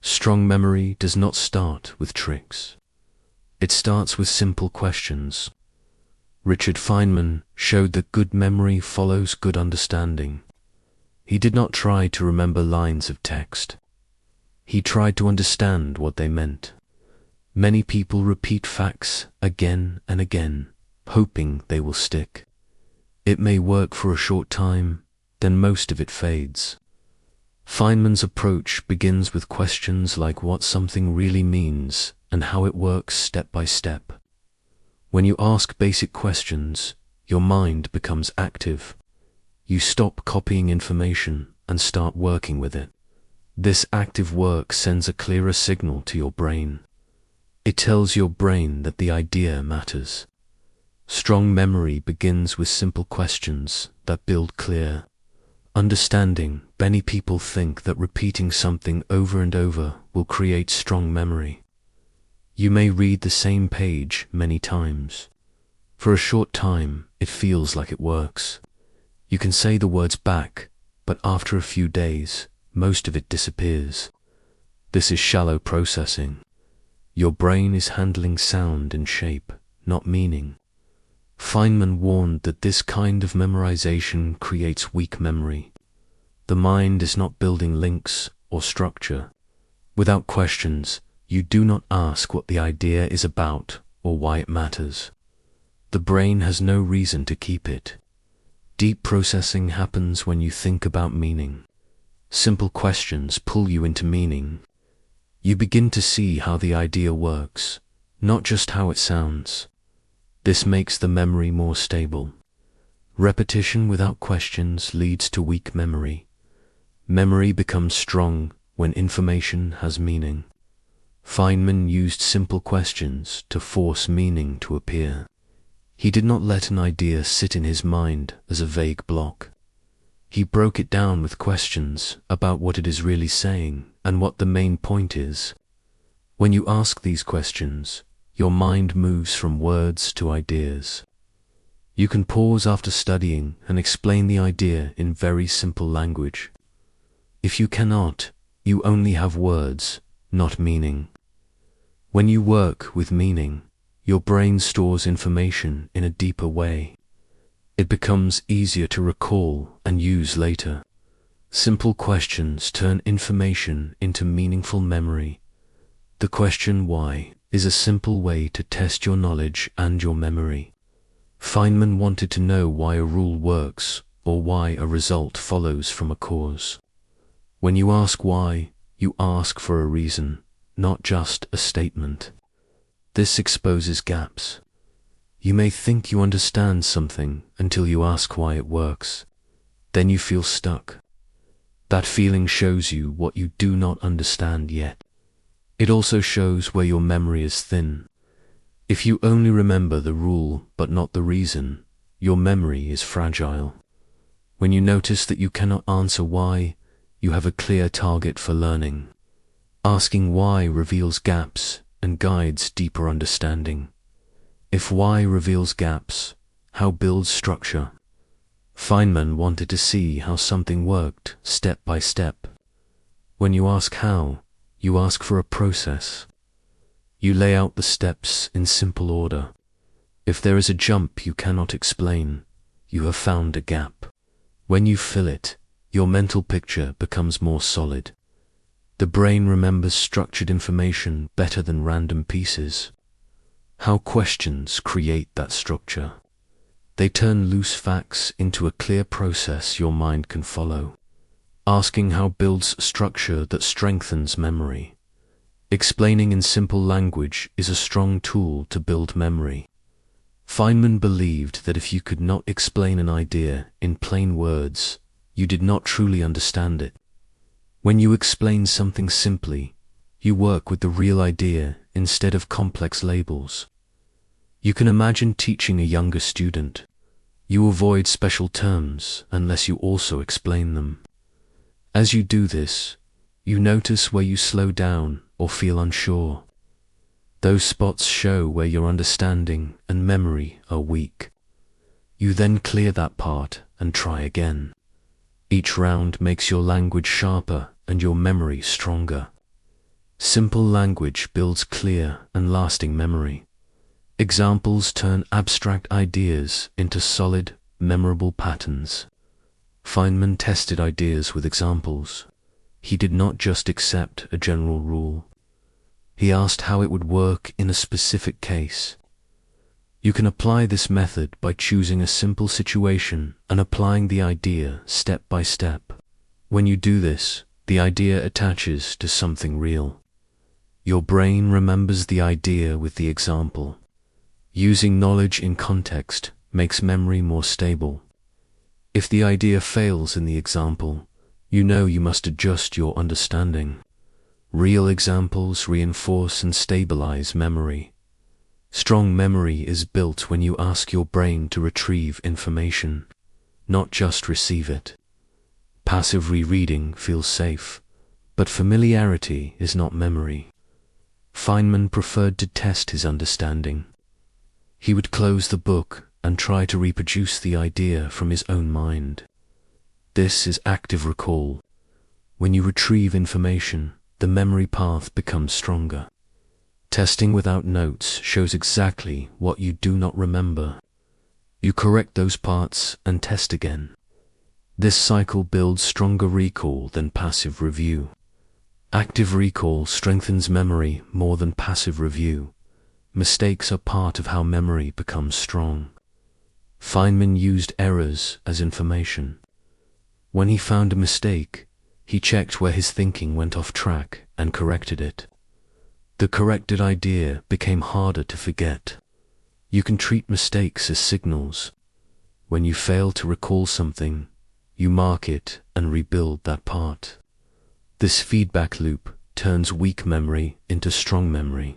Strong memory does not start with tricks. It starts with simple questions. Richard Feynman showed that good memory follows good understanding. He did not try to remember lines of text. He tried to understand what they meant. Many people repeat facts again and again, hoping they will stick. It may work for a short time, then most of it fades. Feynman's approach begins with questions like what something really means and how it works step by step. When you ask basic questions, your mind becomes active. You stop copying information and start working with it. This active work sends a clearer signal to your brain. It tells your brain that the idea matters. Strong memory begins with simple questions that build clear understanding. Many people think that repeating something over and over will create strong memory. You may read the same page many times. For a short time, it feels like it works. You can say the words back, but after a few days, most of it disappears. This is shallow processing. Your brain is handling sound and shape, not meaning. Feynman warned that this kind of memorization creates weak memory. The mind is not building links or structure. Without questions, you do not ask what the idea is about or why it matters. The brain has no reason to keep it. Deep processing happens when you think about meaning. Simple questions pull you into meaning. You begin to see how the idea works, not just how it sounds. This makes the memory more stable. Repetition without questions leads to weak memory. Memory becomes strong when information has meaning. Feynman used simple questions to force meaning to appear. He did not let an idea sit in his mind as a vague block. He broke it down with questions about what it is really saying and what the main point is. When you ask these questions, your mind moves from words to ideas. You can pause after studying and explain the idea in very simple language. If you cannot, you only have words, not meaning. When you work with meaning, your brain stores information in a deeper way. It becomes easier to recall and use later. Simple questions turn information into meaningful memory. The question why is a simple way to test your knowledge and your memory. Feynman wanted to know why a rule works or why a result follows from a cause. When you ask why, you ask for a reason, not just a statement. This exposes gaps. You may think you understand something until you ask why it works. Then you feel stuck. That feeling shows you what you do not understand yet. It also shows where your memory is thin. If you only remember the rule but not the reason, your memory is fragile. When you notice that you cannot answer why, you have a clear target for learning. Asking why reveals gaps and guides deeper understanding. If why reveals gaps, how builds structure? Feynman wanted to see how something worked step by step. When you ask how, you ask for a process. You lay out the steps in simple order. If there is a jump you cannot explain, you have found a gap. When you fill it, your mental picture becomes more solid. The brain remembers structured information better than random pieces. How questions create that structure. They turn loose facts into a clear process your mind can follow. Asking how builds structure that strengthens memory. Explaining in simple language is a strong tool to build memory. Feynman believed that if you could not explain an idea in plain words, you did not truly understand it. When you explain something simply, you work with the real idea instead of complex labels. You can imagine teaching a younger student. You avoid special terms unless you also explain them. As you do this, you notice where you slow down or feel unsure. Those spots show where your understanding and memory are weak. You then clear that part and try again. Each round makes your language sharper and your memory stronger. Simple language builds clear and lasting memory. Examples turn abstract ideas into solid, memorable patterns. Feynman tested ideas with examples. He did not just accept a general rule. He asked how it would work in a specific case. You can apply this method by choosing a simple situation and applying the idea step by step. When you do this, the idea attaches to something real. Your brain remembers the idea with the example. Using knowledge in context makes memory more stable. If the idea fails in the example, you know you must adjust your understanding. Real examples reinforce and stabilize memory. Strong memory is built when you ask your brain to retrieve information, not just receive it. Passive rereading feels safe, but familiarity is not memory. Feynman preferred to test his understanding. He would close the book and try to reproduce the idea from his own mind. This is active recall. When you retrieve information, the memory path becomes stronger. Testing without notes shows exactly what you do not remember. You correct those parts and test again. This cycle builds stronger recall than passive review. Active recall strengthens memory more than passive review. Mistakes are part of how memory becomes strong. Feynman used errors as information. When he found a mistake, he checked where his thinking went off track and corrected it. The corrected idea became harder to forget. You can treat mistakes as signals. When you fail to recall something, you mark it and rebuild that part. This feedback loop turns weak memory into strong memory.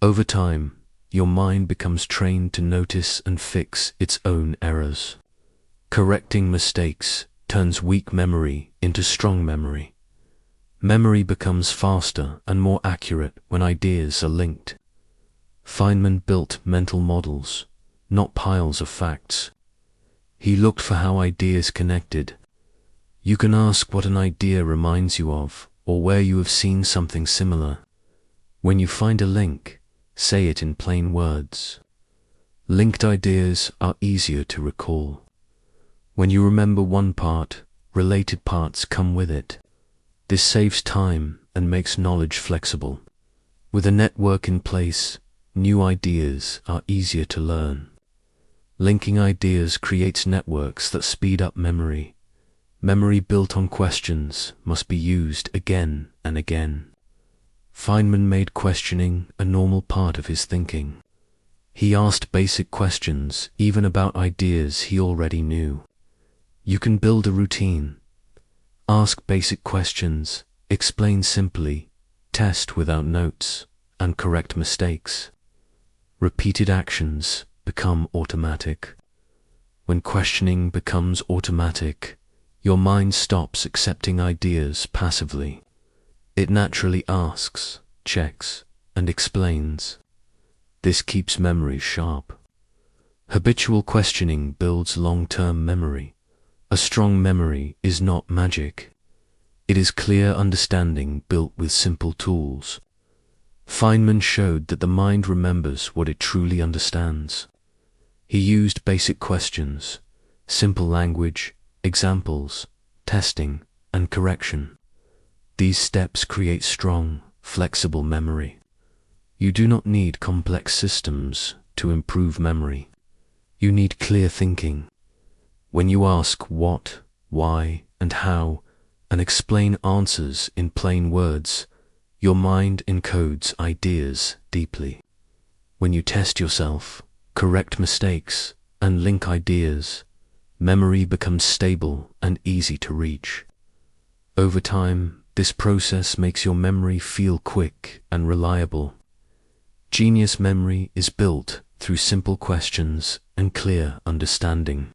Over time, your mind becomes trained to notice and fix its own errors. Correcting mistakes turns weak memory into strong memory. Memory becomes faster and more accurate when ideas are linked. Feynman built mental models, not piles of facts. He looked for how ideas connected. You can ask what an idea reminds you of, or where you have seen something similar. When you find a link, say it in plain words. Linked ideas are easier to recall. When you remember one part, related parts come with it. This saves time and makes knowledge flexible. With a network in place, new ideas are easier to learn. Linking ideas creates networks that speed up memory. Memory built on questions must be used again and again. Feynman made questioning a normal part of his thinking. He asked basic questions even about ideas he already knew. You can build a routine. Ask basic questions, explain simply, test without notes, and correct mistakes. Repeated actions become automatic. When questioning becomes automatic, your mind stops accepting ideas passively. It naturally asks, checks, and explains. This keeps memory sharp. Habitual questioning builds long-term memory. A strong memory is not magic. It is clear understanding built with simple tools. Feynman showed that the mind remembers what it truly understands. He used basic questions, simple language, examples, testing, and correction. These steps create strong, flexible memory. You do not need complex systems to improve memory. You need clear thinking. When you ask what, why, and how, and explain answers in plain words, your mind encodes ideas deeply. When you test yourself, correct mistakes, and link ideas, memory becomes stable and easy to reach. Over time, this process makes your memory feel quick and reliable. Genius memory is built through simple questions and clear understanding.